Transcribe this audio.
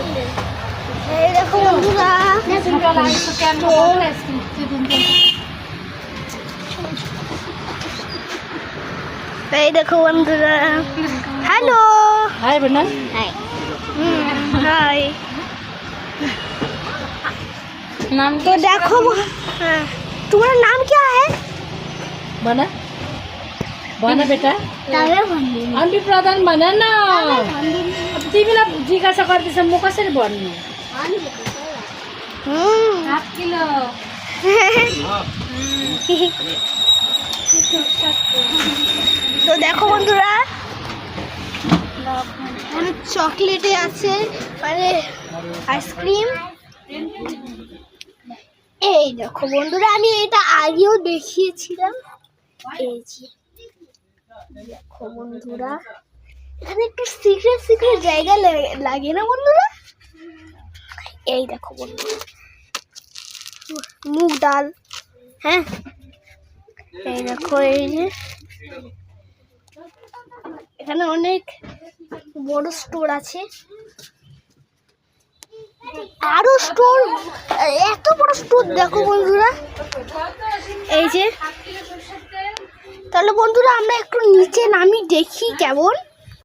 এই দেখো বন্ধুরা, এই দেখো বন্ধুরা। हेलो हाय बना हाय। हाय। नाम तो देखो, हाँ, तुम्हारा नाम क्या है? बना बना बेटा आंटी प्रधान बना ना तिमीलाई जिज्ञासा गर्दैछ म कसरी भन्नु 7 किलो তো দেখো বন্ধুরা, অনেক চকলেটে আছে, মানে আইসক্রিম। এই দেখো বন্ধুরা, আমি এটা আগেও দেখিয়েছিলাম। এই যে দেখো বন্ধুরা, এখানে একটু সিক্রেট সিক্রেট জায়গা লাগে না বন্ধুরা? এই দেখো বন্ধুরা, মুগ ডাল। হ্যাঁ, এই দেখো, এই যে এখানে অনেক বড় স্টোর আছে, আরো স্টোর, এত বড় স্টোর দেখো বন্ধুরা। এই যে, তাহলে বন্ধুরা আমরা একটু নিচে নামি দেখি কেমন।